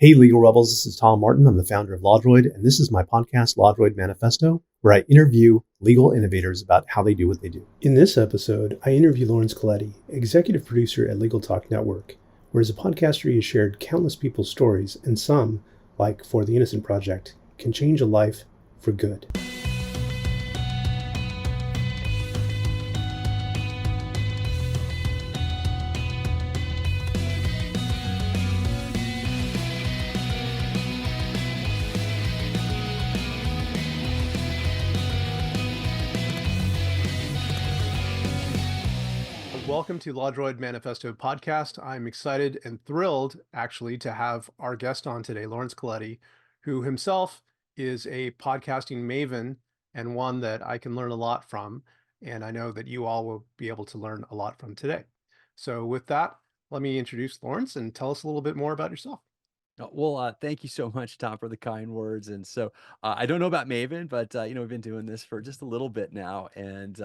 Hey, Legal Rebels, this is Tom Martin. I'm the founder of LawDroid, and this is my podcast, LawDroid Manifesto, where I interview legal innovators about how they do what they do. In this episode, I interview Laurence Colletti, executive producer at Legal Talk Network, where as a podcaster he has shared countless people's stories, and some, like For the Innocent Project, can change a life for good. Welcome to LawDroid Manifesto podcast. I'm excited and thrilled, actually, to have our guest on today, Laurence Colletti, who himself is a podcasting maven and one that I can learn a lot from. And I know that you all will be able to learn a lot from today. So with that, let me introduce Laurence and tell us a little bit more about yourself. Thank you so much, Tom, for the kind words. And so, I don't know about Maven, but we've been doing this for just a little bit now, and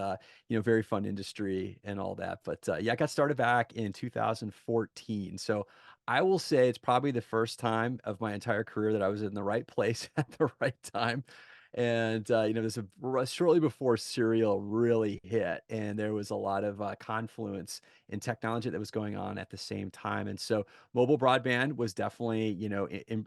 very fun industry and all that. But yeah, I got started back in 2014. So I will say it's probably the first time of my entire career that I was in the right place at the right time. And this was shortly before Serial really hit, and there was a lot of confluence in technology that was going on at the same time. And so mobile broadband was definitely,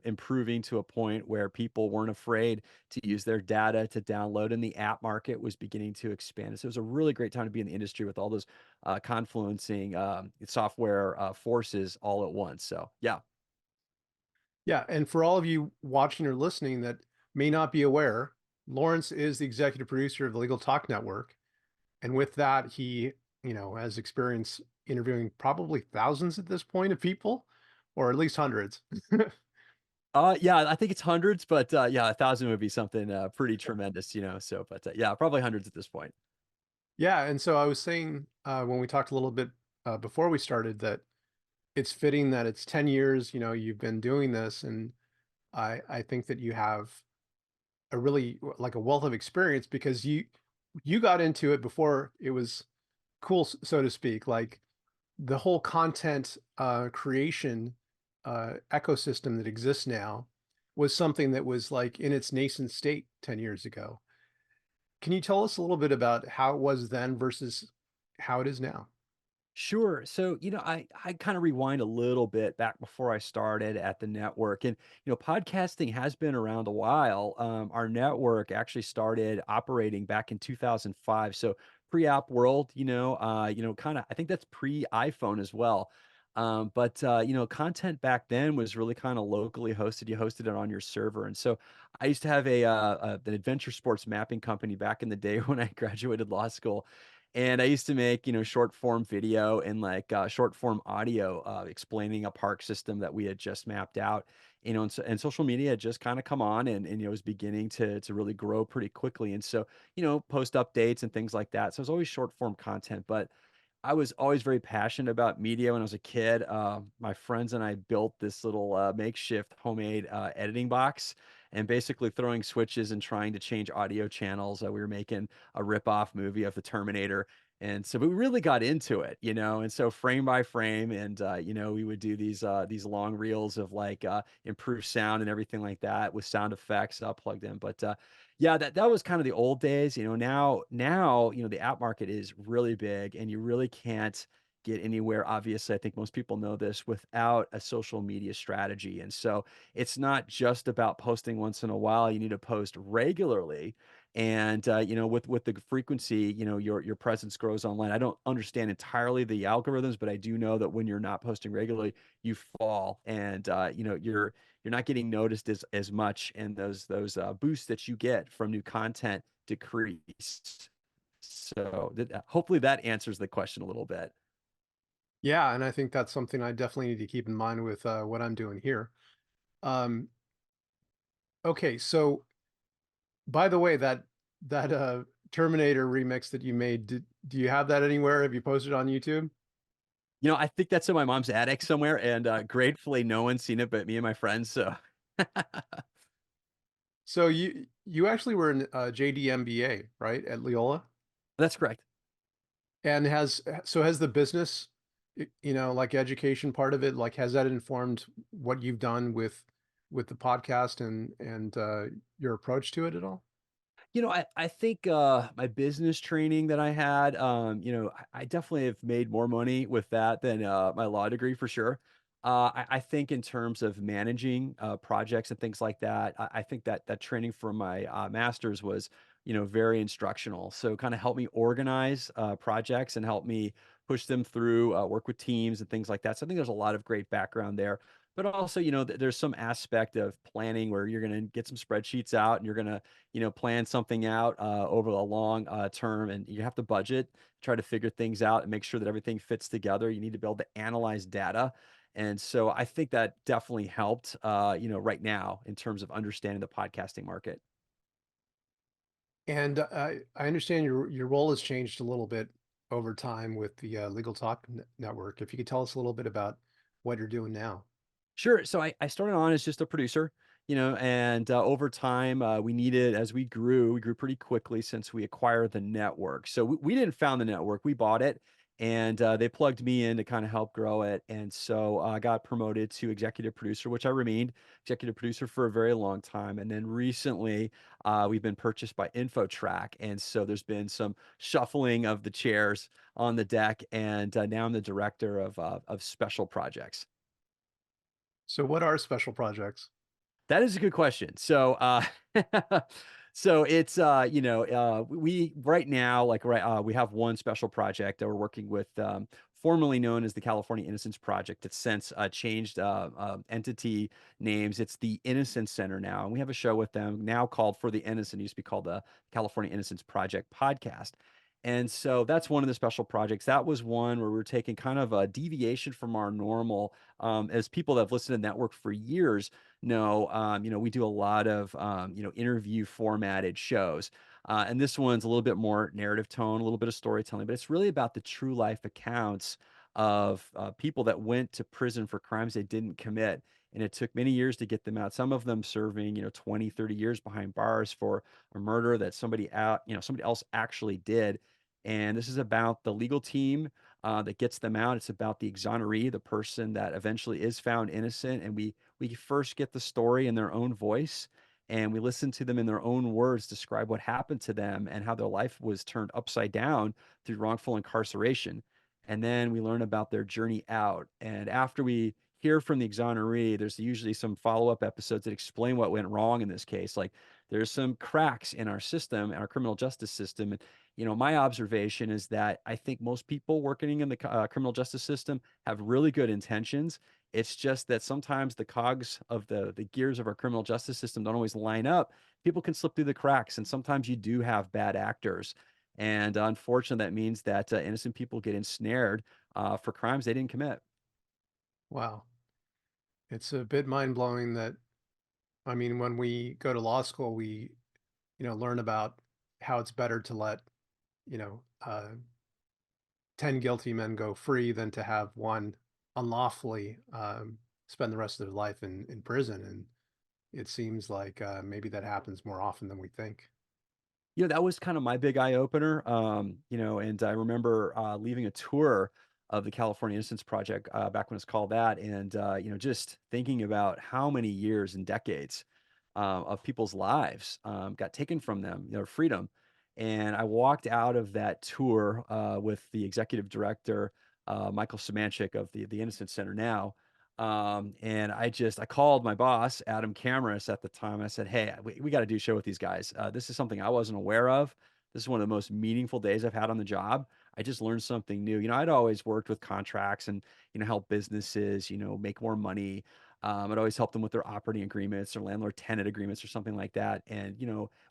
improving to a point where people weren't afraid to use their data to download, and the app market was beginning to expand. So it was a really great time to be in the industry with all those confluencing software forces all at once. So yeah. Yeah, and for all of you watching or listening that may not be aware, Laurence is the executive producer of the Legal Talk Network. And with that, he, has experience interviewing probably thousands at this point of people, or at least hundreds. Yeah, I think it's hundreds, but yeah, 1,000 would be something pretty tremendous, So, but yeah, probably hundreds at this point. Yeah, and so I was saying when we talked a little bit before we started that it's fitting that it's 10 years, you've been doing this, and I think that you have a really like a wealth of experience because you got into it before it was cool, so to speak. Like the whole content creation ecosystem that exists now was something that was like in its nascent state 10 years ago. Can you tell us a little bit about how it was then versus how it is now? Sure. So, I kind of rewind a little bit back before I started at the network. And, podcasting has been around a while. Our network actually started operating back in 2005. So pre-app world, kind of, I think that's pre-iPhone as well. Content back then was really kind of locally hosted. You hosted it on your server. And so I used to have an adventure sports mapping company back in the day when I graduated law school, and I used to make, short form video and like short form audio explaining a park system that we had just mapped out. And social media had just kind of come on, and was beginning to really grow pretty quickly. And so, post updates and things like that. So it was always short form content, but I was always very passionate about media when I was a kid. My friends and I built this little makeshift homemade editing box, and basically throwing switches and trying to change audio channels. We were making a rip-off movie of the Terminator. And so we really got into it, and so frame by frame, and we would do these long reels of like improved sound and everything like that with sound effects plugged in. But yeah, that was kind of the old days. Now, the app market is really big, and you really can't get anywhere. Obviously, I think most people know this without a social media strategy. And so it's not just about posting once in a while. You need to post regularly. And with the frequency, your presence grows online. I don't understand entirely the algorithms, but I do know that when you're not posting regularly, you fall, and you're not getting noticed as much, and those boosts that you get from new content decrease. So hopefully that answers the question a little bit. Yeah, and I think that's something I definitely need to keep in mind with what I'm doing here. Um, okay, so by the way, that Terminator remix that you made, do you have that anywhere? Have you posted it on YouTube? I think that's in my mom's attic somewhere, and gratefully no one's seen it but me and my friends. So So you actually were in JD MBA, right, at Leola? that's correct. And has the business, like education part of it, like has that informed what you've done with with the podcast and your approach to it at all? I think my business training that I had, I definitely have made more money with that than my law degree for sure. I think in terms of managing projects and things like that, I think that that training from my master's was, very instructional. So kind of helped me organize projects and help me push them through, work with teams and things like that. So I think there's a lot of great background there. But also, there's some aspect of planning where you're going to get some spreadsheets out and you're going to plan something out over a long term, and you have to budget, try to figure things out and make sure that everything fits together. You need to be able to analyze data. And so I think that definitely helped, right now in terms of understanding the podcasting market. And I understand your role has changed a little bit over time with the Legal Talk Network. If you could tell us a little bit about what you're doing now. Sure. So I started on as just a producer, and over time, as we grew pretty quickly since we acquired the network. So we didn't found the network, we bought it, and they plugged me in to kind of help grow it. And so I got promoted to executive producer, which I remained executive producer for a very long time. And then recently, we've been purchased by InfoTrack. And so there's been some shuffling of the chairs on the deck. And now I'm the director of special projects. So what are special projects? That is a good question. So, so it's we right now we have one special project that we're working with, formerly known as the California Innocence Project. It's since changed entity names. It's the Innocence Center now, and we have a show with them now called For the Innocent. It used to be called the California Innocence Project podcast. And so that's one of the special projects. That was one where we're taking kind of a deviation from our normal. As people that have listened to the network for years, no, we do a lot of, interview formatted shows. And this one's a little bit more narrative tone, a little bit of storytelling, but it's really about the true life accounts of people that went to prison for crimes they didn't commit. And it took many years to get them out. Some of them serving, 20, 30 years behind bars for a murder that somebody else actually did. And this is about the legal team that gets them out. It's about the exoneree, the person that eventually is found innocent. And we first get the story in their own voice, and we listen to them in their own words describe what happened to them and how their life was turned upside down through wrongful incarceration. And then we learn about their journey out. And after we hear from the exoneree, there's usually some follow-up episodes that explain what went wrong in this case. Like there's some cracks in our system, our criminal justice system. And my observation is that I think most people working in the criminal justice system have really good intentions. It's just that sometimes the cogs of the gears of our criminal justice system don't always line up. People can slip through the cracks, and sometimes you do have bad actors. And unfortunately, that means that innocent people get ensnared for crimes they didn't commit. Wow. It's a bit mind-blowing that, I mean, when we go to law school, we, learn about how it's better to let, you know, 10 guilty men go free than to have one unlawfully spend the rest of their life in prison. And it seems like maybe that happens more often than we think. That was kind of my big eye opener. And I remember leaving a tour of the California Innocence Project back when it's called that, and just thinking about how many years and decades of people's lives got taken from them, their freedom. And I walked out of that tour with the executive director, Michael Semanchik of the Innocence Center now. And I called my boss, Adam Camaras, at the time. I said, "Hey, we got to do a show with these guys. This is something I wasn't aware of. This is one of the most meaningful days I've had on the job. I just learned something new. I'd always worked with contracts and, help businesses, make more money. I'd always help them with their operating agreements or landlord tenant agreements or something like that. And,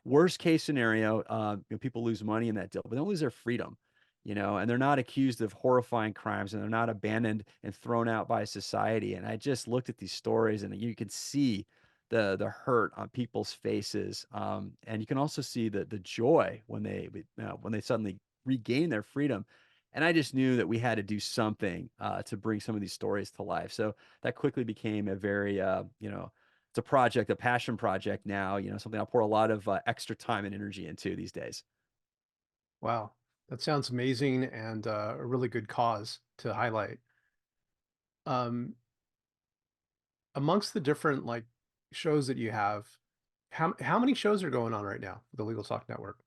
worst case scenario, people lose money in that deal, but they don't lose their freedom, and they're not accused of horrifying crimes and they're not abandoned and thrown out by society. And I just looked at these stories and you can see the hurt on people's faces. And you can also see the joy when they suddenly regain their freedom. And I just knew that we had to do something to bring some of these stories to life. So that quickly became a very, it's a project, a passion project now, something I'll pour a lot of extra time and energy into these days. Wow. That sounds amazing and a really good cause to highlight. Um, Amongst the different like shows that you have, how many shows are going on right now for the Legal Talk Network?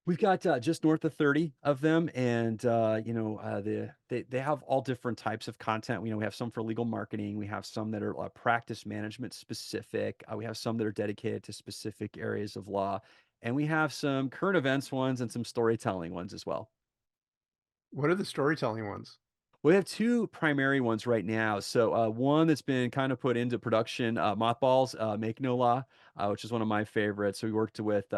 We've got just north of 30 of them, and they have all different types of content. We have some for legal marketing. We have some that are practice management specific. We have some that are dedicated to specific areas of law, and we have some current events ones and some storytelling ones as well. What are the storytelling ones? We have two primary ones right now. So one that's been kind of put into production, Mothballs, Make No Law, which is one of my favorites. So we worked with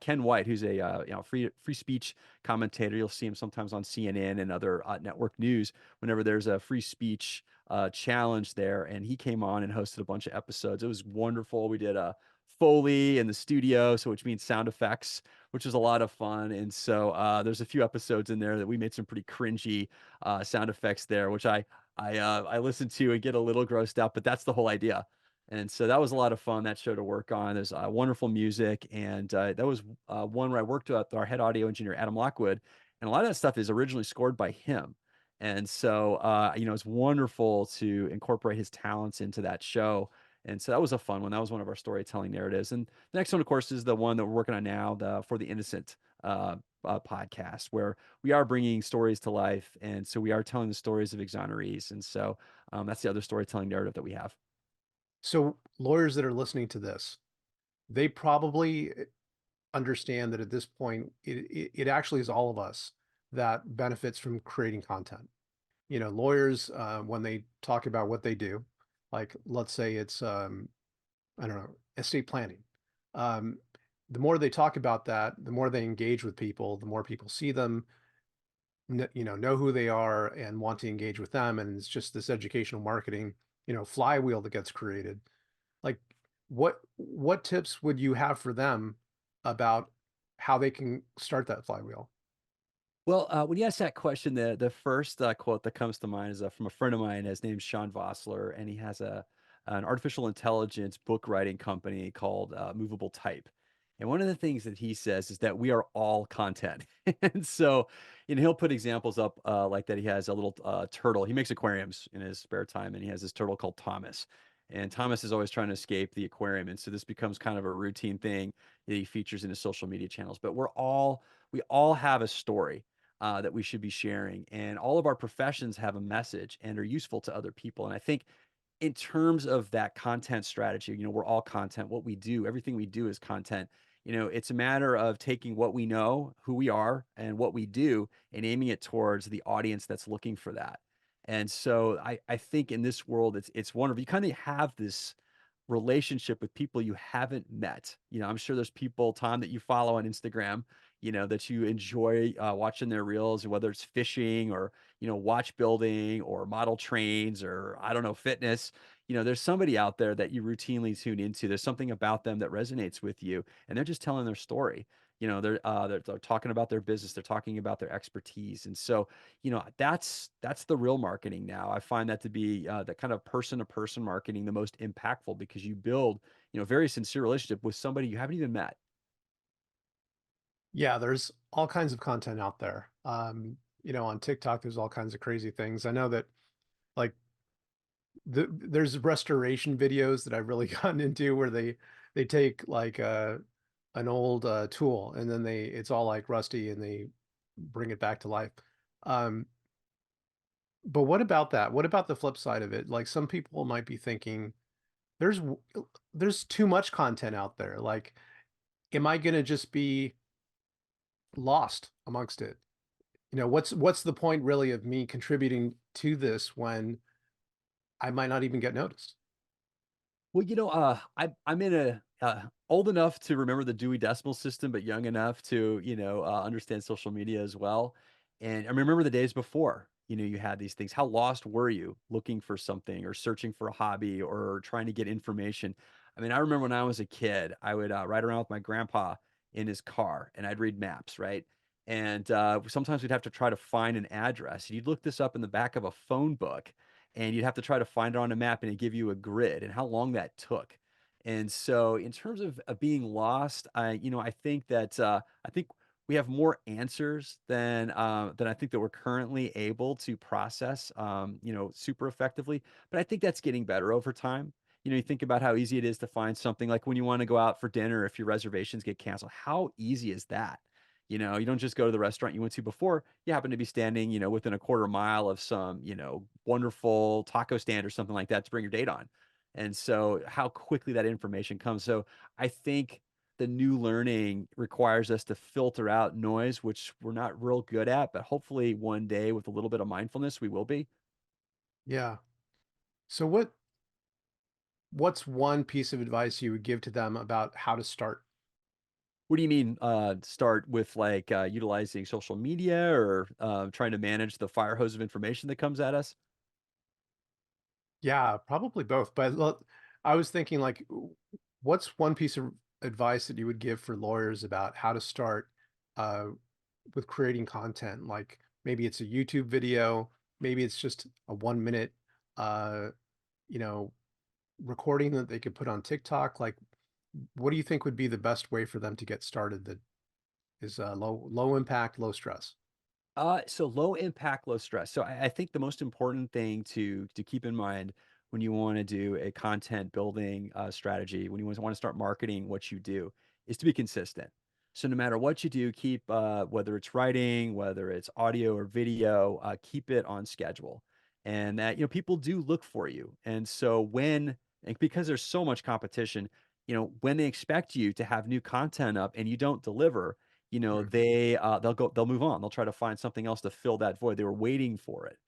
Ken White, who's a free speech commentator. You'll see him sometimes on CNN and other network news whenever there's a free speech challenge there. And he came on and hosted a bunch of episodes. It was wonderful. We did a Foley in the studio, so which means sound effects, which was a lot of fun. And so there's a few episodes in there that we made some pretty cringy sound effects there, which I listen to and get a little grossed out, but that's the whole idea. And so that was a lot of fun, that show to work on. There's wonderful music, and that was one where I worked with our head audio engineer Adam Lockwood, and a lot of that stuff is originally scored by him. And so it's wonderful to incorporate his talents into that show. And so that was a fun one. That was one of our storytelling narratives. And the next one, of course, is the one that we're working on now, the For the Innocent podcast, where we are bringing stories to life. And so we are telling the stories of exonerees. And so that's the other storytelling narrative that we have. So lawyers that are listening to this, they probably understand that at this point, it actually is all of us that benefits from creating content. Lawyers, when they talk about what they do, like let's say it's, I don't know, estate planning. Um, the more they talk about that, the more they engage with people, the more people see them, know who they are and want to engage with them. And it's just this educational marketing, flywheel that gets created. Like what tips would you have for them about how they can start that flywheel? Well, when you ask that question, the first quote that comes to mind is from a friend of mine. His name's Sean Vossler, and he has an artificial intelligence book writing company called Movable Type. And one of the things that he says is that we are all content. And so, he'll put examples up like that. He has a little turtle. He makes aquariums in his spare time, and he has this turtle called Thomas. And Thomas is always trying to escape the aquarium, and so this becomes kind of a routine thing that he features in his social media channels. But we all have a story that we should be sharing. And all of our professions have a message and are useful to other people. And I think in terms of that content strategy, we're all content. What we do, everything we do is content. It's a matter of taking what we know, who we are, and what we do, and aiming it towards the audience that's looking for that. And so I think in this world, it's wonderful. You kind of have this relationship with people you haven't met. I'm sure there's people, Tom, that you follow on Instagram, that you enjoy watching their reels, whether it's fishing or, watch building or model trains or I don't know, fitness. There's somebody out there that you routinely tune into. There's something about them that resonates with you, and they're just telling their story. They're talking about their business, they're talking about their expertise. And so, that's the real marketing now. I find that to be that kind of person to person marketing the most impactful, because you build, a very sincere relationship with somebody you haven't even met. Yeah, there's all kinds of content out there. On TikTok, there's all kinds of crazy things. I know that like there's restoration videos that I've really gotten into where they take like an old tool and then it's all like rusty and they bring it back to life. Um, but what about that? What about the flip side of it? Like some people might be thinking there's there's too much content out there. Like, am I gonna just be lost amongst it? What's the point really of me contributing to this when I might not even get noticed? Well, I'm in a old enough to remember the Dewey Decimal System, but young enough to understand social media as well. And I remember the days before. You had these things. How lost were you looking for something or searching for a hobby or trying to get information? I mean, I remember when I was a kid, I would ride around with my grandpa in his car, and I'd read maps, right? And sometimes we'd have to try to find an address. You'd look this up in the back of a phone book, and you'd have to try to find it on a map, and it'd give you a grid and how long that took. And so in terms of being lost, I think that I think we have more answers than I think that we're currently able to process, super effectively. But I think that's getting better over time. You think about how easy it is to find something like when you want to go out for dinner, if your reservations get canceled, how easy is that? You don't just go to the restaurant you went to before. You happen to be standing, within a quarter mile of some, wonderful taco stand or something like that to bring your date on. And so how quickly that information comes. So I think the new learning requires us to filter out noise, which we're not real good at, but hopefully one day with a little bit of mindfulness, we will be. Yeah. So what's one piece of advice you would give to them about how to start? What do you mean, start with like utilizing social media or trying to manage the fire hose of information that comes at us? Yeah, probably both. But look, I was thinking like, what's one piece of advice that you would give for lawyers about how to start uh, with creating content? Like maybe it's a YouTube video, maybe it's just a 1 minute, uh, you know, recording that they could put on TikTok. Like, what do you think would be the best way for them to get started that is low impact, low stress? So low impact, low stress. So I think the most important thing to keep in mind when you want to do a content building strategy, when you want to start marketing what you do, is to be consistent. So no matter what you do, keep whether it's writing, whether it's audio or video, keep it on schedule. And that people do look for you. And so and because there's so much competition, when they expect you to have new content up and you don't deliver, Mhm. they'll move on. They'll try to find something else to fill that void. They were waiting for it.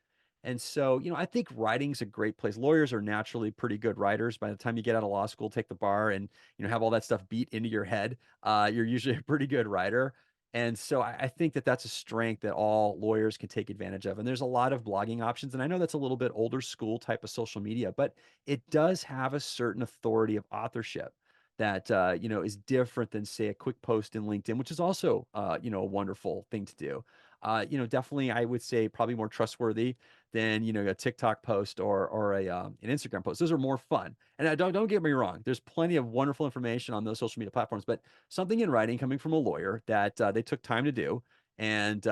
And so, I think writing's a great place. Lawyers are naturally pretty good writers. By the time you get out of law school, take the bar and, have all that stuff beat into your head, you're usually a pretty good writer. And so I think that that's a strength that all lawyers can take advantage of. And there's a lot of blogging options. And I know that's a little bit older school type of social media, but it does have a certain authority of authorship that is different than say a quick post in LinkedIn, which is also a wonderful thing to do. Definitely I would say probably more trustworthy than a TikTok post or an Instagram post. Those are more fun. And don't get me wrong, there's plenty of wonderful information on those social media platforms, but something in writing coming from a lawyer that they took time to do and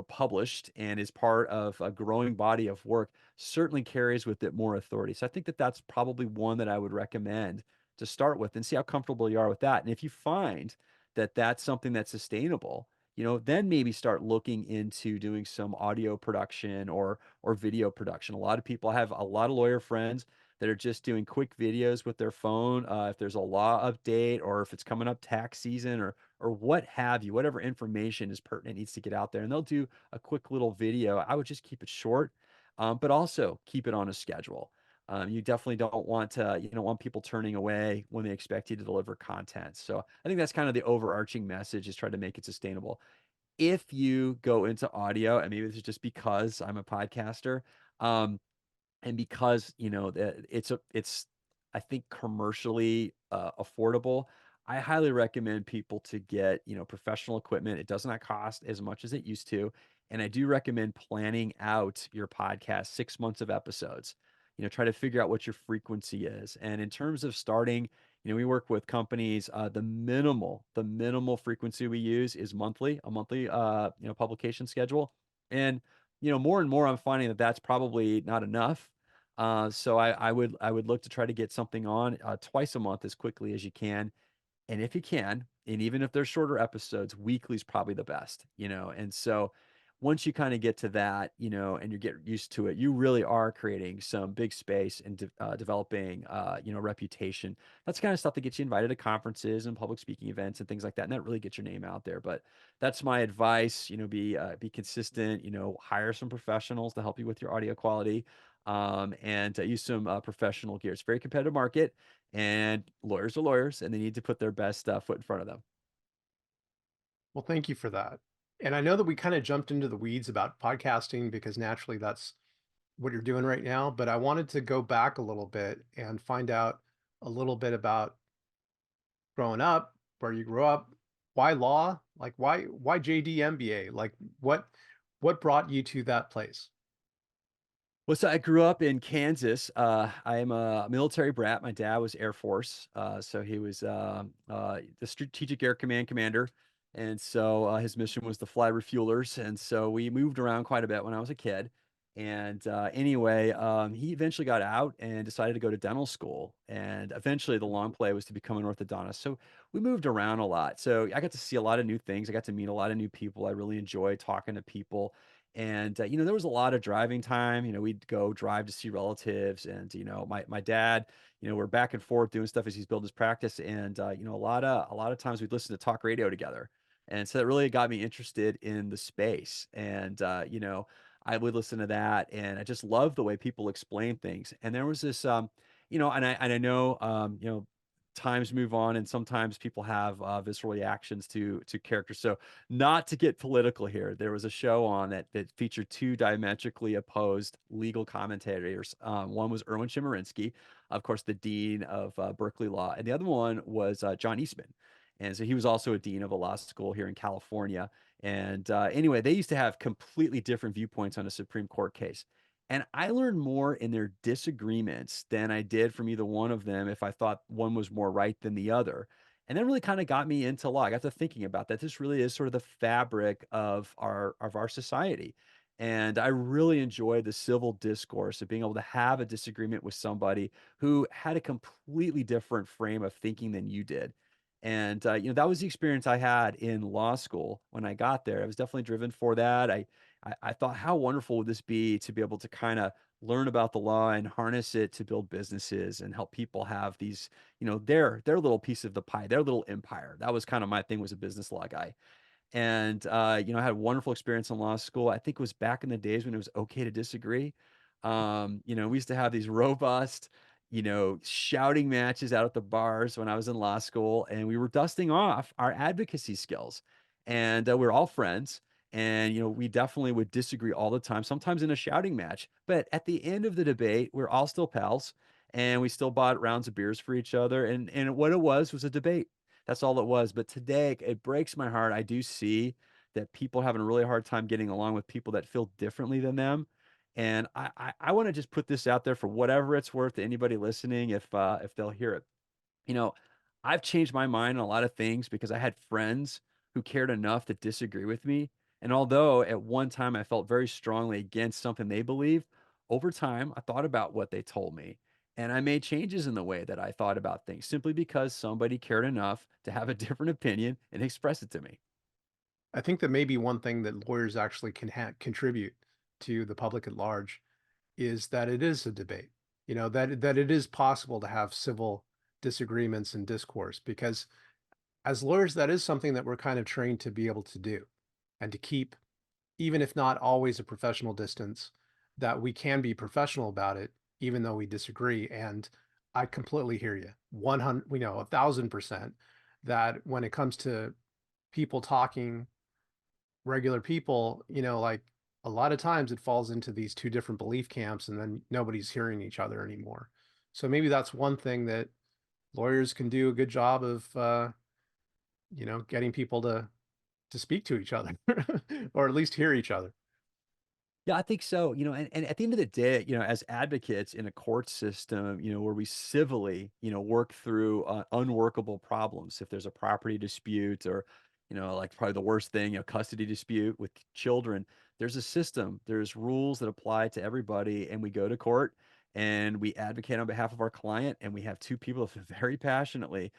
published and is part of a growing body of work certainly carries with it more authority. So I think that that's probably one that I would recommend to start with and see how comfortable you are with that. And if you find that that's something that's sustainable, then maybe start looking into doing some audio production or video production. A lot of people have a lot of lawyer friends that are just doing quick videos with their phone. If there's a law update or if it's coming up tax season or what have you, whatever information is pertinent needs to get out there, and they'll do a quick little video. I would just keep it short, but also keep it on a schedule. You definitely don't want people turning away when they expect you to deliver content. So I think that's kind of the overarching message is try to make it sustainable. If you go into audio, and maybe this is just because I'm a podcaster, um, and because that it's I think commercially affordable, I highly recommend people to get professional equipment. It does not cost as much as it used to, and I do recommend planning out your podcast 6 months of episodes. Try to figure out what your frequency is, and in terms of starting, we work with companies. The minimal frequency we use is a monthly publication schedule, and more and more I'm finding that that's probably not enough. So I would look to try to get something on twice a month as quickly as you can. And if you can, and even if they're shorter episodes, weekly is probably the best. And so once you kind of get to that, and you get used to it, you really are creating some big space and developing, reputation. That's the kind of stuff that gets you invited to conferences and public speaking events and things like that. And that really gets your name out there. But that's my advice. Be consistent. Hire some professionals to help you with your audio quality, and use some professional gear. It's a very competitive market, and lawyers are lawyers, and they need to put their best foot in front of them. Well, thank you for that. And I know that we kind of jumped into the weeds about podcasting because naturally that's what you're doing right now, but I wanted to go back a little bit and find out a little bit about growing up, where you grew up, why law? Like why JD MBA? Like what brought you to that place? Well, so I grew up in Kansas. I am a military brat. My dad was Air Force, so he was the Strategic Air Command commander, and so his mission was to fly refuelers. And so we moved around quite a bit when I was a kid. And anyway, he eventually got out and decided to go to dental school. And eventually, the long play was to become an orthodontist. So we moved around a lot. So I got to see a lot of new things. I got to meet a lot of new people. I really enjoyed talking to people. And there was a lot of driving time. We'd go drive to see relatives. And my dad, we're back and forth doing stuff as he's built his practice. And a lot of times we'd listen to talk radio together. And so that really got me interested in the space. And I would listen to that, and I just love the way people explain things. And there was this, and I know, times move on, and sometimes people have visceral reactions to characters. So, not to get political here, there was a show on that featured two diametrically opposed legal commentators. One was Erwin Chemerinsky, of course, the dean of Berkeley Law, and the other one was John Eastman. And so he was also a dean of a law school here in California. And anyway, they used to have completely different viewpoints on a Supreme Court case. And I learned more in their disagreements than I did from either one of them if I thought one was more right than the other. And that really kind of got me into law. I got to thinking about that. This really is sort of the fabric of our society. And I really enjoyed the civil discourse of being able to have a disagreement with somebody who had a completely different frame of thinking than you did. And that was the experience I had in law school when I got there. I was definitely driven for that. I thought, how wonderful would this be to be able to kind of learn about the law and harness it to build businesses and help people have these, their little piece of the pie, their little empire. That was kind of my thing, was a business law guy. And I had a wonderful experience in law school. I think it was back in the days when it was okay to disagree. We used to have these robust, shouting matches out at the bars when I was in law school, and we were dusting off our advocacy skills. And we were all friends, and we definitely would disagree all the time, sometimes in a shouting match. But at the end of the debate, we're all still pals, and we still bought rounds of beers for each other. And what it was a debate. That's all it was. But today, it breaks my heart. I do see that people are having a really hard time getting along with people that feel differently than them. And I want to just put this out there for whatever it's worth to anybody listening, if they'll hear it. You know, I've changed my mind on a lot of things because I had friends who cared enough to disagree with me. And although at one time I felt very strongly against something they believed, over time I thought about what they told me. And I made changes in the way that I thought about things simply because somebody cared enough to have a different opinion and express it to me. I think that maybe one thing that lawyers actually can contribute to the public at large is that it is a debate. That it is possible to have civil disagreements and discourse, because as lawyers, that is something that we're kind of trained to be able to do, and to keep, even if not always a professional distance, that we can be professional about it, even though we disagree. And I completely hear you. 100, 1,000%, that when it comes to people talking, regular people, like, a lot of times it falls into these two different belief camps, and then nobody's hearing each other anymore. So maybe that's one thing that lawyers can do a good job of, getting people to speak to each other, or at least hear each other. Yeah, I think so. And at the end of the day, as advocates in a court system, where we civilly, work through unworkable problems. If there's a property dispute or, like probably the worst thing, custody dispute with children, there's a system, there's rules that apply to everybody. And we go to court and we advocate on behalf of our client. And we have two people that feel very passionately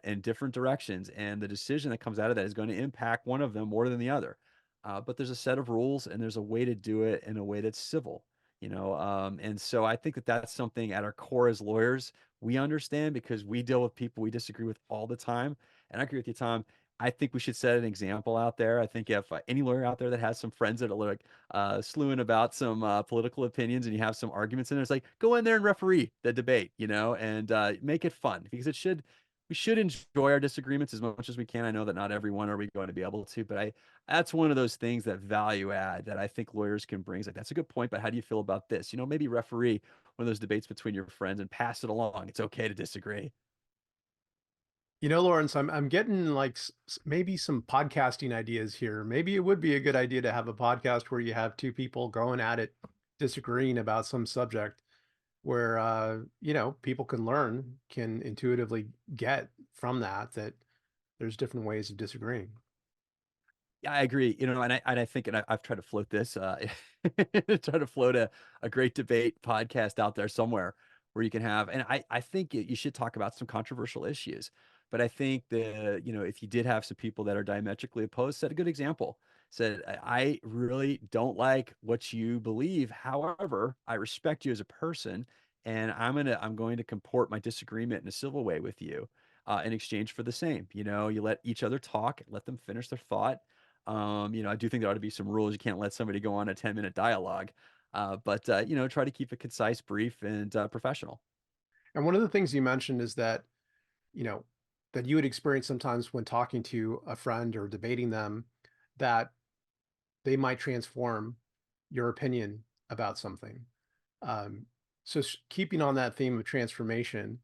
in different directions. And the decision that comes out of that is going to impact one of them more than the other. But there's a set of rules and there's a way to do it in a way that's civil, and so I think that that's something at our core as lawyers we understand because we deal with people we disagree with all the time. And I agree with you, Tom. I think we should set an example out there. I think if any lawyer out there that has some friends that are like slewing about some political opinions and you have some arguments in there, it's like go in there and referee the debate, and make it fun because we should enjoy our disagreements as much as we can. I know that not everyone are we going to be able to, but that's one of those things that value add that I think lawyers can bring. It's like, that's a good point, but how do you feel about this? Maybe referee one of those debates between your friends and pass it along. It's okay to disagree. Lawrence, I'm getting like maybe some podcasting ideas here. Maybe it would be a good idea to have a podcast where you have two people going at it, disagreeing about some subject, where people can learn, can intuitively get from that there's different ways of disagreeing. Yeah, I agree. And I think, and I've tried to float this, try to float a great debate podcast out there somewhere where you can have, and I think you should talk about some controversial issues. But I think if you did have some people that are diametrically opposed, set a good example. Said, I really don't like what you believe. However, I respect you as a person, and I'm going to comport my disagreement in a civil way with you, in exchange for the same. You let each other talk, let them finish their thought. I do think there ought to be some rules. You can't let somebody go on a 10-minute dialogue, but try to keep it concise, brief, and professional. And one of the things you mentioned is that, you know, that you would experience sometimes when talking to a friend or debating them, that they might transform your opinion about something. Um, so keeping on that theme of transformation,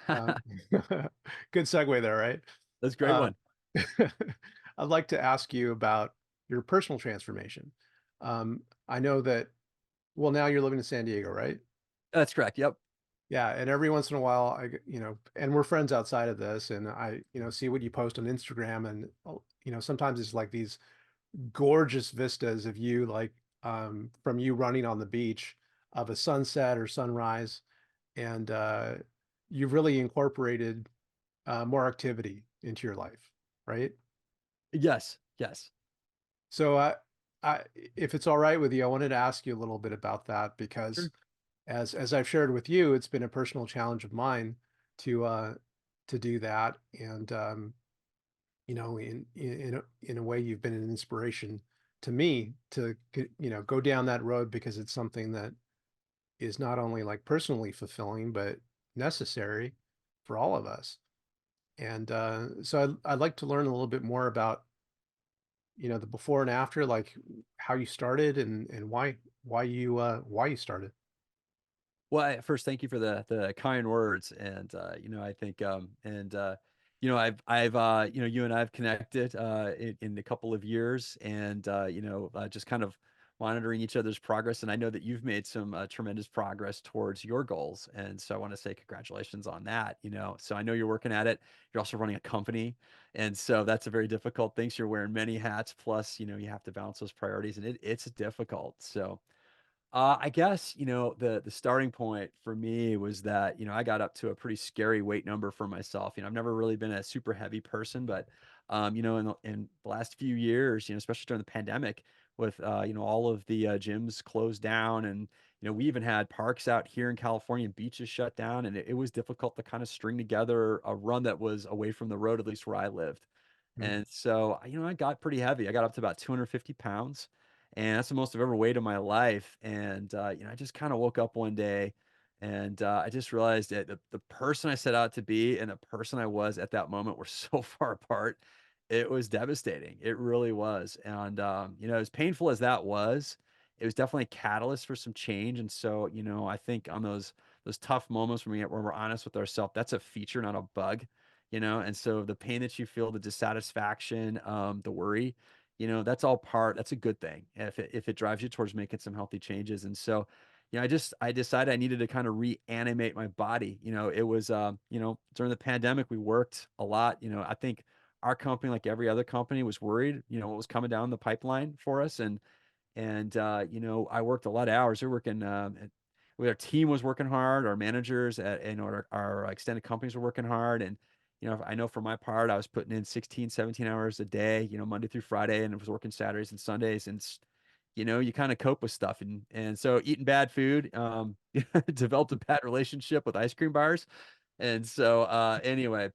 um, good segue there, right? That's a great Uh, one. I'd like to ask you about your personal transformation. I know that, well, now you're living in San Diego, right? That's correct. Yep. Yeah, and every once in a while, and we're friends outside of this, and see what you post on Instagram, and sometimes it's like these gorgeous vistas of you, like from you running on the beach of a sunset or sunrise, and you've really incorporated more activity into your life, right? Yes. Yes. So, if it's all right with you, I wanted to ask you a little bit about that because, Sure. as I've shared with you, it's been a personal challenge of mine to uh, to do that, and in a way, you've been an inspiration to me to go down that road because it's something that is not only like personally fulfilling but necessary for all of us. And so I'd like to learn a little bit more about the before and after, like how you started and why you started. Well, first, thank you for the kind words, and I think, I've you and I've connected in a couple of years, and just kind of monitoring each other's progress, and I know that you've made some tremendous progress towards your goals, and so I want to say congratulations on that. So I know you're working at it. You're also running a company, and so that's a very difficult thing. So you're wearing many hats, plus you have to balance those priorities, and it's difficult. So. I guess, the starting point for me was that, I got up to a pretty scary weight number for myself. I've never really been a super heavy person, but, in the last few years, especially during the pandemic with, all of the gyms closed down, and, we even had parks out here in California, beaches shut down, and it was difficult to kind of string together a run that was away from the road, at least where I lived. Mm. And so, I got pretty heavy. I got up to about 250 pounds, and that's the most I've ever weighed in my life. And I just kind of woke up one day, and I just realized that the person I set out to be and the person I was at that moment were so far apart. It was devastating. It really was. And as painful as that was, it was definitely a catalyst for some change. And so, I think on those tough moments when we're honest with ourselves, that's a feature, not a bug. And so the pain that you feel, the dissatisfaction, the worry, that's a good thing if it drives you towards making some healthy changes. And so, I decided I needed to kind of reanimate my body. It was, during the pandemic, we worked a lot. I think our company, like every other company, was worried, what was coming down the pipeline for us. And I worked a lot of hours. We're working, our team was working hard. Our managers and our extended companies were working hard. And, I know for my part, I was putting in 16, 17 hours a day, Monday through Friday, and I was working Saturdays and Sundays. And, you kind of cope with stuff. And so eating bad food, developed a bad relationship with ice cream bars. And so, anyway,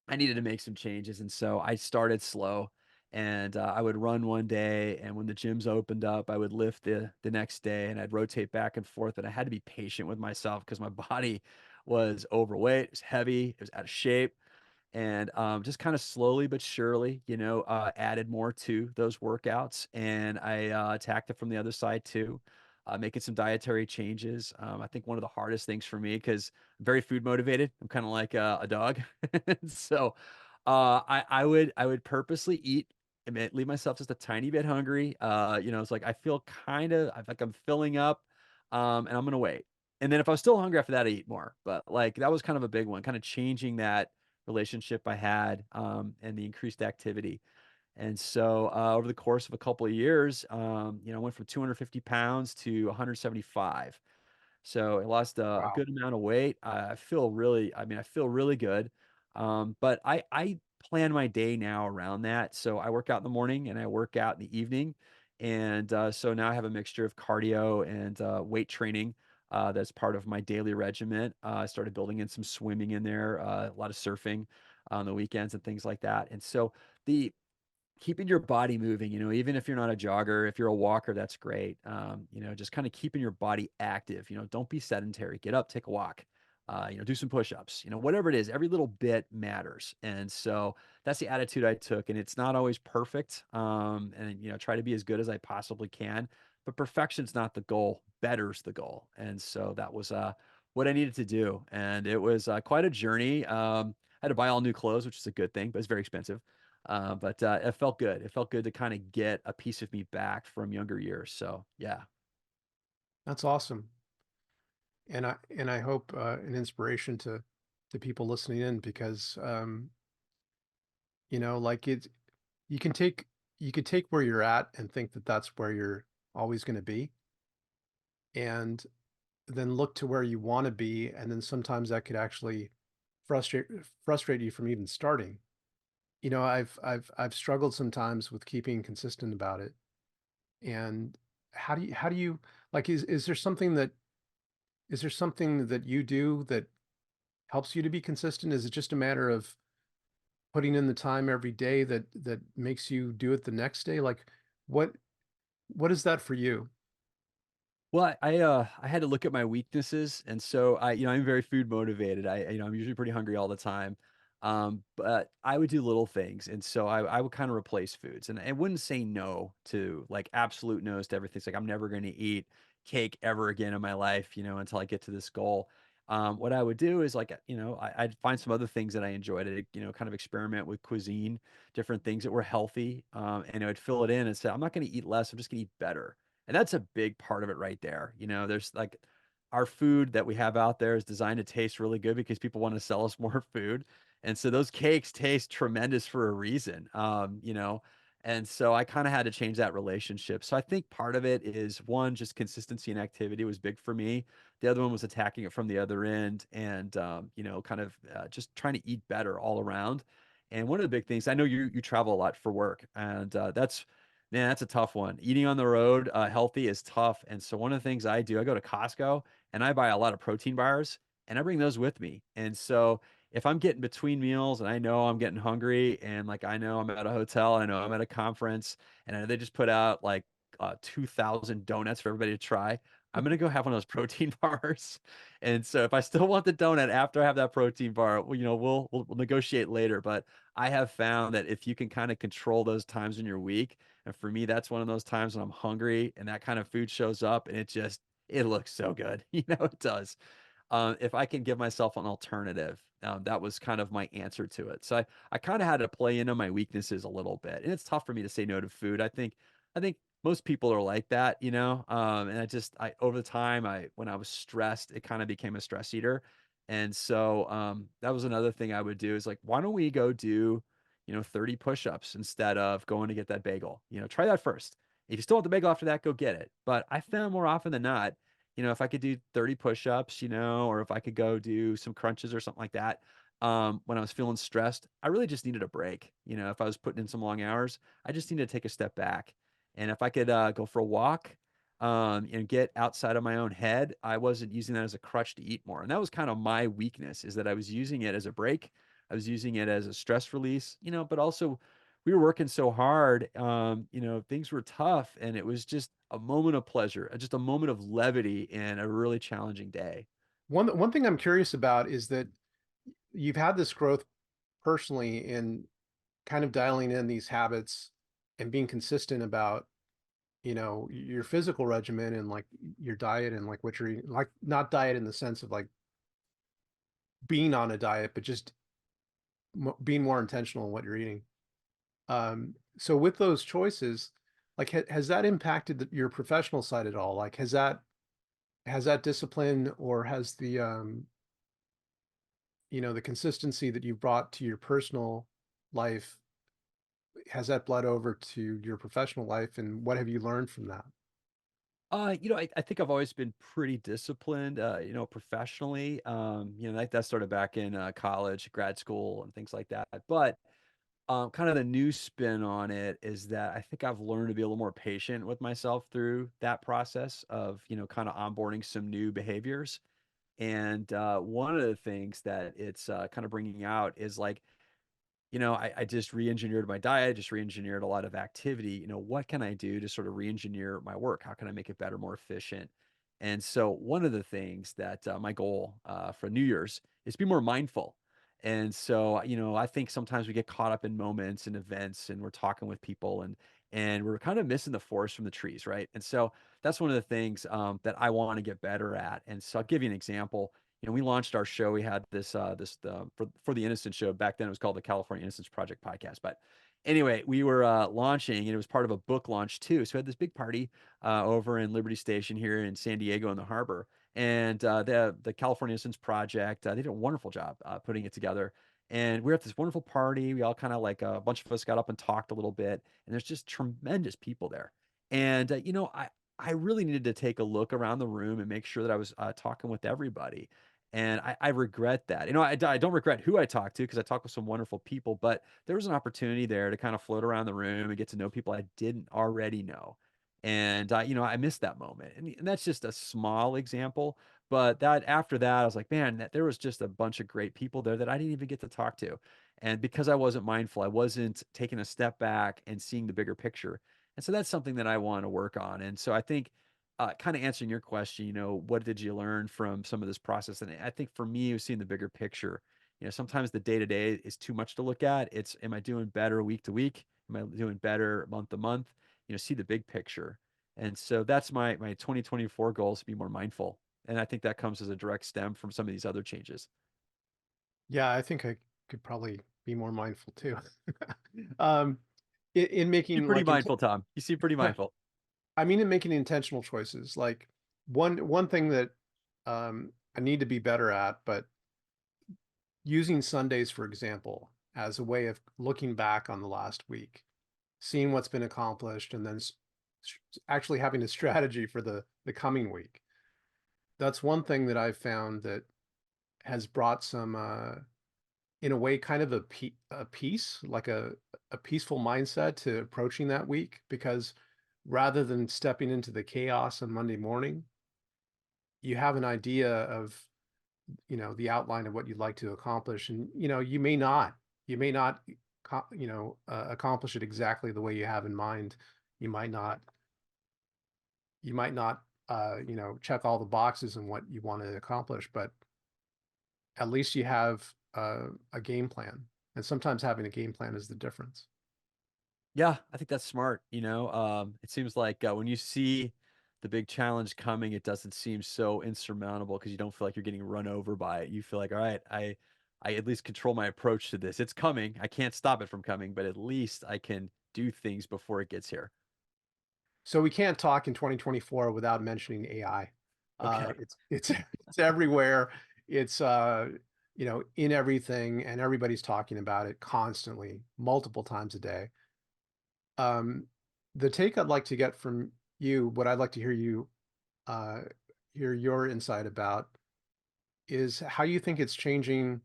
I needed to make some changes, and so I started slow. And I would run one day, and when the gyms opened up, I would lift the next day, and I'd rotate back and forth. And I had to be patient with myself because my body was overweight, it was heavy, it was out of shape, and just kind of slowly but surely, added more to those workouts, and I attacked it from the other side too, making some dietary changes. I think one of the hardest things for me because I'm very food motivated. I'm kind of like a dog, so I would purposely eat. I mean, leave myself just a tiny bit hungry. It's like I feel I like I'm filling up, and I'm gonna wait. And then if I was still hungry after that, I eat more. But like that was kind of a big one, kind of changing that relationship I had, and the increased activity. And so over the course of a couple of years, I went from 250 pounds to 175. So I lost a Wow. good amount of weight. I feel really, I feel really good. But I plan my day now around that. So I work out in the morning and I work out in the evening. And so now I have a mixture of cardio and weight training that's part of my daily regimen. I started building in some swimming in there, a lot of surfing on the weekends and things like that. And so the keeping your body moving, even if you're not a jogger, if you're a walker, that's great. Just kind of keeping your body active, don't be sedentary, get up, take a walk, do some push-ups, whatever it is, every little bit matters. And so that's the attitude I took. And it's not always perfect. And, try to be as good as I possibly can, but perfection's not the goal, better's the goal. And so that was, what I needed to do. And it was quite a journey. I had to buy all new clothes, which is a good thing, but it's very expensive. But it felt good. It felt good to kind of get a piece of me back from younger years. So yeah. That's awesome. And I hope an inspiration to people listening in because like you can take you could take where you're at and think that that's where you're always going to be, and then look to where you want to be, and then sometimes that could actually frustrate frustrate you from even starting. I've struggled sometimes with keeping consistent about it. And how do you like is there something that you do that helps you to be consistent? Is it just a matter of putting in the time every day that makes you do it the next day? Like what what is that for you? Well, I had to look at my weaknesses, and so I'm very food motivated. I'm usually pretty hungry all the time. But I would do little things, and so I would kind of replace foods, and I wouldn't say no to like absolute no's to everything. It's like I'm never going to eat cake ever again in my life, until I get to this goal. What I would do is like, I'd find some other things that I enjoyed. Kind of experiment with cuisine, different things that were healthy, and I would fill it in and say, I'm not going to eat less. I'm just going to eat better, and that's a big part of it right there. There's like our food that we have out there is designed to taste really good because people want to sell us more food. And so those cakes taste tremendous for a reason. And so I kind of had to change that relationship. So I think part of it is one, just consistency and activity was big for me. The other one was attacking it from the other end and, kind of just trying to eat better all around. And one of the big things, I know you travel a lot for work, and man, that's a tough one. Eating on the road, healthy is tough. And so one of the things I do, I go to Costco and I buy a lot of protein bars and I bring those with me. And so if I'm getting between meals and I know I'm getting hungry and like I know I'm at a hotel, I know I'm at a conference, and I know they just put out like 2,000 donuts for everybody to try, I'm gonna go have one of those protein bars. And so if I still want the donut after I have that protein bar, well, we'll negotiate later. But I have found that if you can kind of control those times in your week, and for me, that's one of those times when I'm hungry and that kind of food shows up and it looks so good. It does. If I can give myself an alternative, that was kind of my answer to it. So I kind of had to play into my weaknesses a little bit, and it's tough for me to say no to food. I think most people are like that, and I over the time, when I was stressed, it kind of became a stress eater. And so that was another thing I would do is like, why don't we go do 30 push-ups instead of going to get that bagel? Try that first. If you still want the bagel after that, go get it. But I found more often than not, if I could do 30 push-ups, or if I could go do some crunches or something like that, when I was feeling stressed, I really just needed a break. If I was putting in some long hours, I just needed to take a step back. And if I could go for a walk, and get outside of my own head, I wasn't using that as a crutch to eat more. And that was kind of my weakness, is that I was using it as a break. I was using it as a stress release, but also we were working so hard. Things were tough, and it was just a moment of pleasure, just a moment of levity in a really challenging day. One thing I'm curious about is that you've had this growth personally in kind of dialing in these habits and being consistent about your physical regimen and like your diet and like what you're eating, like not diet in the sense of like being on a diet, but just being more intentional in what you're eating. So with those choices, like has that impacted your professional side at all? Like has that discipline, or has the consistency that you've brought to your personal life has that bled over to your professional life, and what have you learned from that? I think I've always been pretty disciplined, professionally. That started back in college, grad school, and things like that. But kind of the new spin on it is that I think I've learned to be a little more patient with myself through that process of, kind of onboarding some new behaviors. And one of the things that it's kind of bringing out is like, I just re-engineered my diet, just re-engineered a lot of activity. What can I do to sort of re-engineer my work? How can I make it better, more efficient? And so one of the things that my goal for New Year's is to be more mindful. And so, I think sometimes we get caught up in moments and events and we're talking with people and we're kind of missing the forest from the trees, right? And so that's one of the things that I want to get better at. And so I'll give you an example. We launched our show. We had for the Innocence Show. Back then, it was called the California Innocence Project podcast. But anyway, we were launching, and it was part of a book launch too. So we had this big party over in Liberty Station here in San Diego in the harbor, and the California Innocence Project they did a wonderful job putting it together. And we were at this wonderful party. We all kind of like a bunch of us got up and talked a little bit, and there's just tremendous people there. And I really needed to take a look around the room and make sure that I was talking with everybody. And I regret that. I don't regret who I talked to because I talked with some wonderful people, but there was an opportunity there to kind of float around the room and get to know people I didn't already know. And, I missed that moment. And that's just a small example. But that after that, I was like, man, there was just a bunch of great people there that I didn't even get to talk to. And because I wasn't mindful, I wasn't taking a step back and seeing the bigger picture. And so that's something that I want to work on. And so I think kind of answering your question, what did you learn from some of this process? And I think for me, it was seeing the bigger picture. Sometimes the day to day is too much to look at. It's, am I doing better week to week? Am I doing better month to month? See the big picture. And so that's my 2024 goal is to be more mindful. And I think that comes as a direct stem from some of these other changes. Yeah, I think I could probably be more mindful too. um, in You're making pretty like mindful, Tom. You seem pretty mindful. I mean, in making intentional choices. Like one thing that I need to be better at, but using Sundays, for example, as a way of looking back on the last week, seeing what's been accomplished, and then actually having a strategy for the coming week. That's one thing that I've found that has brought some, in a way, kind of a peace, like a peaceful mindset to approaching that week. Because rather than stepping into the chaos on Monday morning, you have an idea of, the outline of what you'd like to accomplish, and you may not accomplish it exactly the way you have in mind. You might not you might not check all the boxes in what you want to accomplish, but at least you have a game plan, and sometimes having a game plan is the difference. Yeah, I think that's smart. It seems like when you see the big challenge coming, it doesn't seem so insurmountable because you don't feel like you're getting run over by it. You feel like, all right, I at least control my approach to this. It's coming. I can't stop it from coming, but at least I can do things before it gets here. So we can't talk in 2024 without mentioning AI. Okay. It's everywhere. It's in everything, and everybody's talking about it constantly, multiple times a day. Um, the take I'd like to get from you, what I'd like to uh, hear your insight about, is how you think it's changing,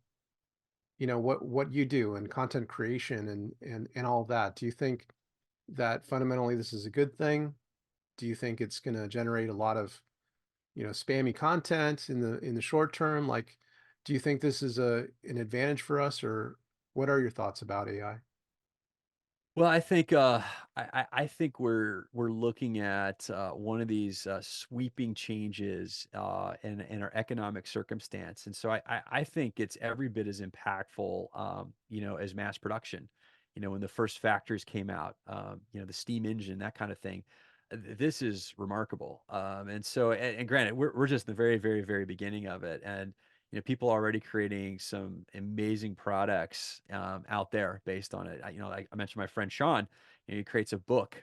what you do and content creation and all of that. Do you think that fundamentally this is a good thing? Do you think it's going to generate a lot of, spammy content in the short term? Like, do you think this is an advantage for us, or what are your thoughts about AI? Well, I think I think we're looking at one of these sweeping changes in our economic circumstance, and so I think it's every bit as impactful, as mass production. When the first factories came out, the steam engine, that kind of thing. This is remarkable, and so and granted, we're just in the very very very beginning of it, and people are already creating some amazing products out there based on it. Like I mentioned, my friend Sean, he creates a book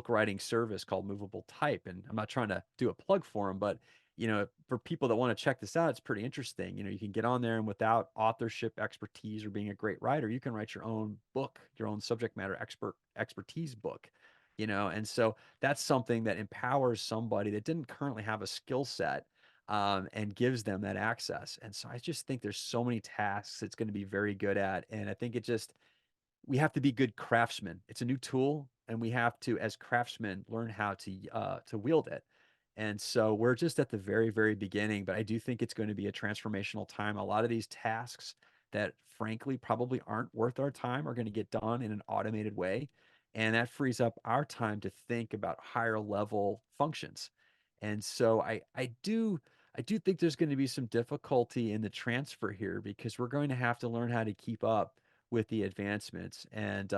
writing service called Movable Type, and I'm not trying to do a plug for him, but for people that want to check this out, it's pretty interesting. You can get on there and without authorship expertise or being a great writer, you can write your own book, your own subject matter expertise book, and so that's something that empowers somebody that didn't currently have a skill set, and gives them that access. And so I just think there's so many tasks it's going to be very good at. And I think we have to be good craftsmen. It's a new tool, and we have to, as craftsmen, learn how to wield it. And so we're just at the very, very beginning, but I do think it's going to be a transformational time. A lot of these tasks that, frankly, probably aren't worth our time are going to get done in an automated way, and that frees up our time to think about higher level functions. And so I do think there's going to be some difficulty in the transfer here because we're going to have to learn how to keep up with the advancements. And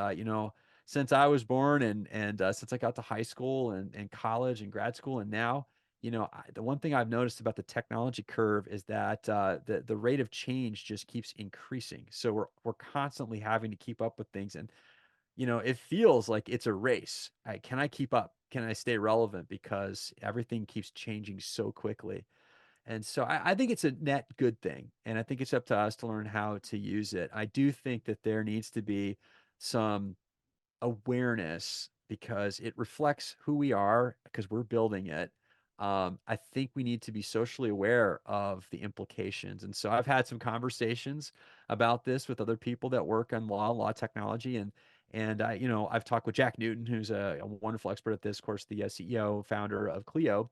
since I was born and since I got to high school and college and grad school, and now, the one thing I've noticed about the technology curve is that the rate of change just keeps increasing. So we're constantly having to keep up with things, and it feels like it's a race. Can I keep up? Can I stay relevant? Because everything keeps changing so quickly. And so I think it's a net good thing. And I think it's up to us to learn how to use it. I do think that there needs to be some awareness because it reflects who we are because we're building it. I think we need to be socially aware of the implications. And so I've had some conversations about this with other people that work on law technology. And I've talked with Jack Newton, who's a wonderful expert at this, of course, the CEO, founder of Clio.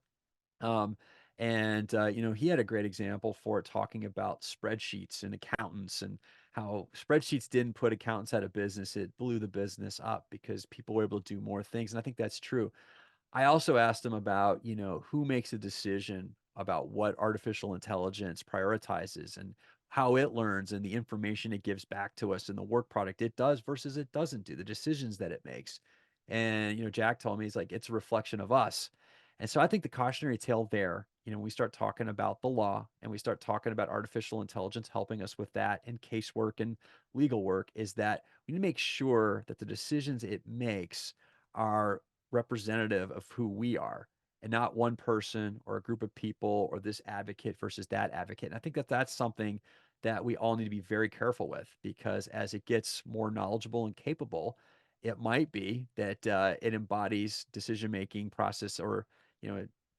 Um, he had a great example for it, talking about spreadsheets and accountants and how spreadsheets didn't put accountants out of business. It blew the business up because people were able to do more things. And I think that's true. I also asked him about, who makes a decision about what artificial intelligence prioritizes and how it learns and the information it gives back to us and the work product it does versus it doesn't do, the decisions that it makes. And, Jack told me, he's like, it's a reflection of us. And so I think the cautionary tale there, when we start talking about the law and we start talking about artificial intelligence helping us with that and casework and legal work, is that we need to make sure that the decisions it makes are representative of who we are and not one person or a group of people or this advocate versus that advocate. And I think that that's something that we all need to be very careful with because as it gets more knowledgeable and capable, it might be that it embodies decision making process or,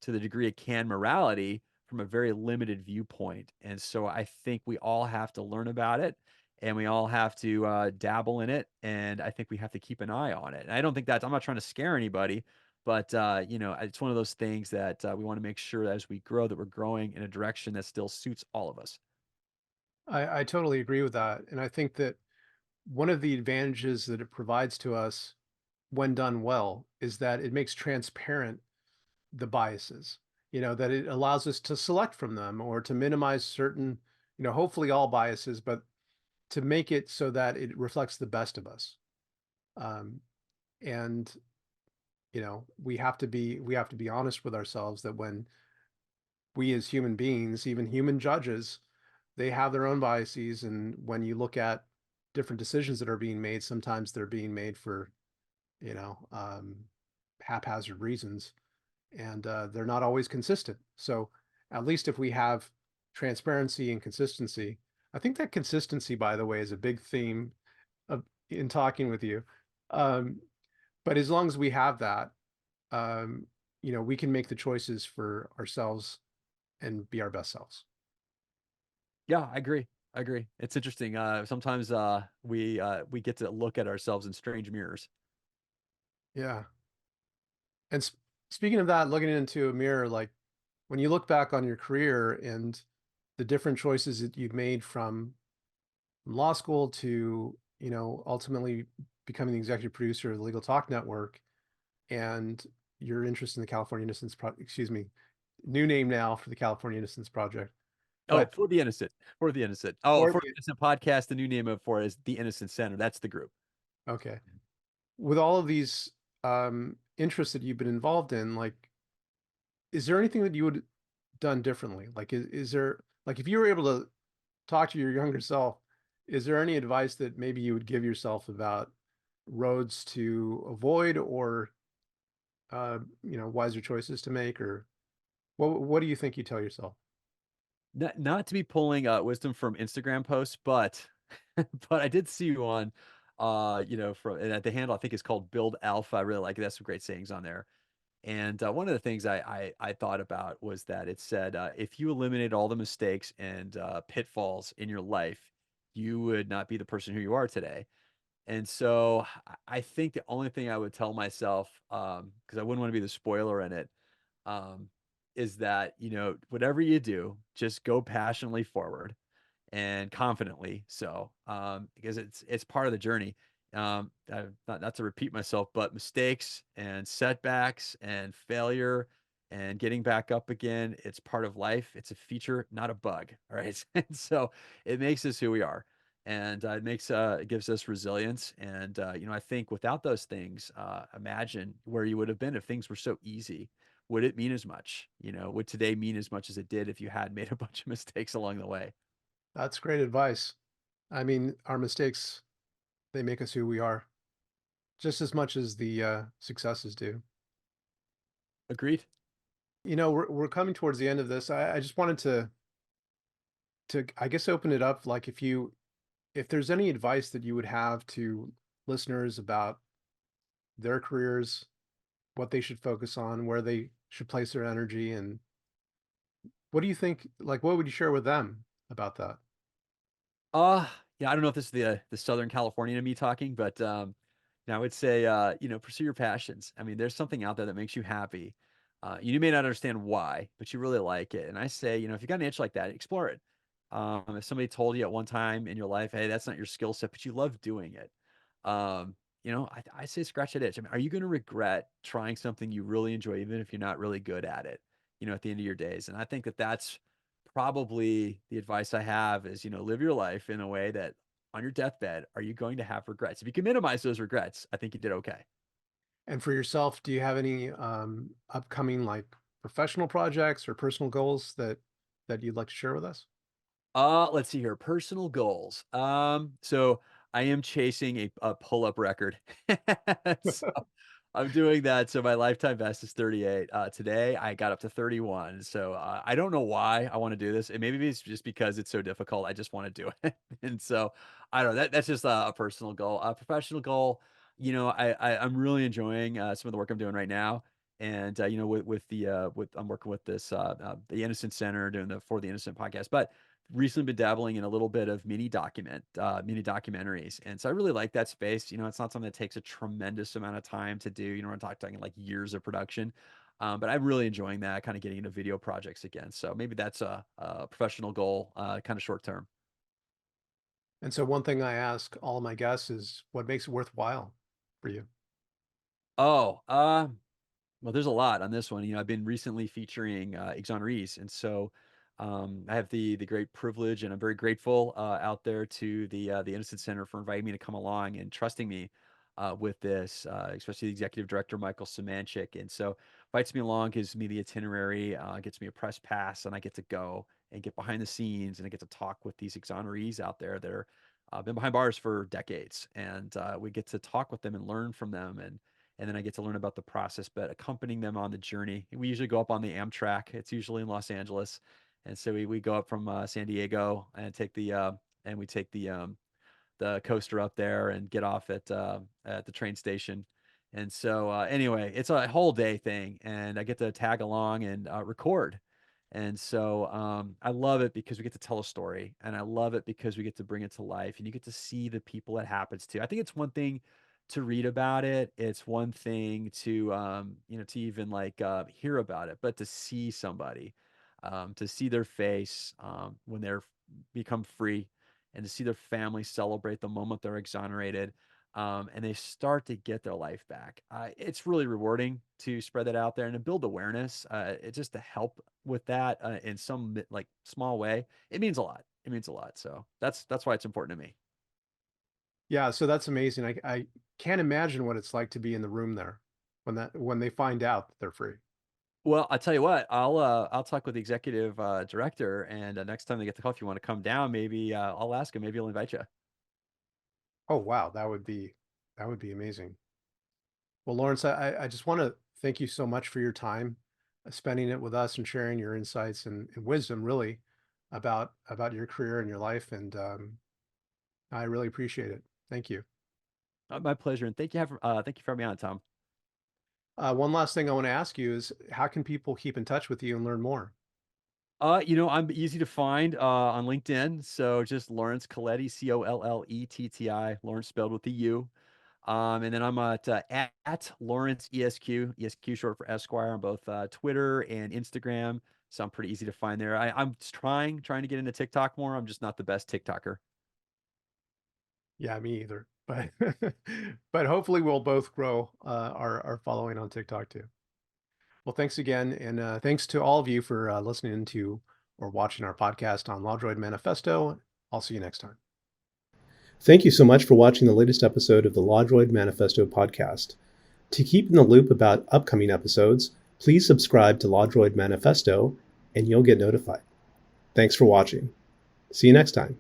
to the degree it can, morality from a very limited viewpoint. And so I think we all have to learn about it and we all have to dabble in it. And I think we have to keep an eye on it. And I don't think I'm not trying to scare anybody, but it's one of those things that we want to make sure that as we grow, that we're growing in a direction that still suits all of us. I totally agree with that. And I think that one of the advantages that it provides to us when done well is that it makes transparent the biases, that it allows us to select from them or to minimize certain, hopefully all biases, but to make it so that it reflects the best of us. Um, and we have to be honest with ourselves that when we as human beings, even human judges, they have their own biases. And when you look at different decisions that are being made, sometimes they're being made for, you know, um, haphazard reasons, and they're not always consistent. So at least if we have transparency and consistency, I think that consistency, by the way, is a big theme of in talking with you. Um, but as long as we have that, um, we can make the choices for ourselves and be our best selves. Yeah, I agree. I agree. It's interesting. Sometimes we get to look at ourselves in strange mirrors. Yeah. And speaking of that, looking into a mirror, like when you look back on your career and the different choices that you've made from law school to, ultimately becoming the executive producer of the Legal Talk Network and your interest in the California Innocence excuse me, new name now for the California Innocence Project. Oh, But for the innocent, for the innocent. Oh, for for the, the innocent podcast, the new name of for is the Innocent Center. That's the group. okay. With all of these interests that you've been involved in, like, is there anything that you would done differently? Like, is there, like, if you were able to talk to your younger self, is there any advice that maybe you would give yourself about roads to avoid or, wiser choices to make or What do you think you tell yourself? Not to be pulling wisdom from Instagram posts, but but I did see one, from and the handle I think is called Build Alpha. I really like it. That's some great sayings on there. And one of the things I thought about was that it said if you eliminate all the mistakes and pitfalls in your life, you would not be the person who you are today. And so I think the only thing I would tell myself, because I wouldn't want to be the spoiler in it, um, is that, whatever you do, just go passionately forward and confidently so, because it's part of the journey. Not to repeat myself, but mistakes and setbacks and failure and getting back up again, it's part of life. It's a feature, not a bug. All right. And so it makes us who we are. And it gives us resilience. And I think without those things, imagine where you would have been if things were so easy. Would it mean as much? Would today mean as much as it did if you had made a bunch of mistakes along the way? That's great advice. I mean, our mistakes, they make us who we are, just as much as the successes do. Agreed. We're coming towards the end of this. I just wanted to I guess open it up. Like if there's any advice that you would have to listeners about their careers, what they should focus on, where they should place their energy, and what do you think? Like, what would you share with them about that? Uh, yeah, I don't know if this is the Southern Californian in me talking, but I would say pursue your passions. I mean, there's something out there that makes you happy. You may not understand why, but you really like it. And I say, if you got an itch like that, explore it. If somebody told you at one time in your life, hey, that's not your skill set, but you love doing it. I say scratch that itch. I mean, are you going to regret trying something you really enjoy, even if you're not really good at it, at the end of your days? And I think that that's probably the advice I have is, live your life in a way that on your deathbed, are you going to have regrets? If you can minimize those regrets, I think you did okay. And for yourself, do you have any upcoming like professional projects or personal goals that you'd like to share with us? Let's see here. Personal goals. So I am chasing a pull-up record. So I'm doing that. So my lifetime best is 38. Today I got up to 31. So I don't know why I want to do this. And maybe it's just because it's so difficult. I just want to do it. And so I don't know. That's just a personal goal. A professional goal. I'm really enjoying some of the work I'm doing right now. And with I'm working with this the Innocent Center doing the For the Innocent podcast, but recently been dabbling in a little bit of mini documentaries. And so I really like that space. It's not something that takes a tremendous amount of time to do. We're talking like years of production. But I'm really enjoying that, kind of getting into video projects again. So maybe that's a professional goal, kind of short term. And so one thing I ask all of my guests is what makes it worthwhile for you? Oh, well, there's a lot on this one. I've been recently featuring exonerees, and so I have the great privilege, and I'm very grateful out there to the Innocent Center for inviting me to come along and trusting me with this, especially the executive director Michael Samanchik. And so invites me along, gives me the itinerary, gets me a press pass, and I get to go and get behind the scenes, and I get to talk with these exonerees out there that are been behind bars for decades, and we get to talk with them and learn from them and then I get to learn about the process, but accompanying them on the journey. We usually go up on the Amtrak. It's usually in Los Angeles, and so we go up from San Diego and we take the coaster up there and get off at the train station. And so anyway, it's a whole day thing, and I get to tag along and record. And so I love it because we get to tell a story, and I love it because we get to bring it to life, and you get to see the people it happens to. I think it's one thing to read about it. It's one thing to to even like hear about it, but to see somebody, to see their face when they're become free and to see their family celebrate the moment they're exonerated and they start to get their life back. It's really rewarding to spread that out there and to build awareness. It just to help with that in some like small way. It means a lot. It means a lot. So that's why it's important to me. Yeah, so that's amazing. I can't imagine what it's like to be in the room there when they find out that they're free. Well, I tell you what, I'll talk with the executive director, and next time they get the call, if you want to come down, maybe I'll ask him. Maybe he'll invite you. Oh wow, that would be amazing. Well, Lawrence, I just want to thank you so much for your time. spending it with us and sharing your insights and wisdom, really, about your career and your life. And I really appreciate it. Thank you. My pleasure, and thank you for having me on, Tom. One last thing I want to ask you is, how can people keep in touch with you and learn more? I'm easy to find on LinkedIn. So just Laurence Colletti, Colletti, Lawrence spelled with the U. And then I'm at Lawrence ESQ short for Esquire on both Twitter and Instagram. So I'm pretty easy to find there. I'm trying to get into TikTok more. I'm just not the best TikToker. Yeah, me either. But but hopefully we'll both grow our following on TikTok too. Well, thanks again, and thanks to all of you for listening to or watching our podcast on LawDroid Manifesto. I'll see you next time. Thank you so much for watching the latest episode of the LawDroid Manifesto podcast. To keep in the loop about upcoming episodes, please subscribe to LawDroid Manifesto and you'll get notified. Thanks for watching. See you next time.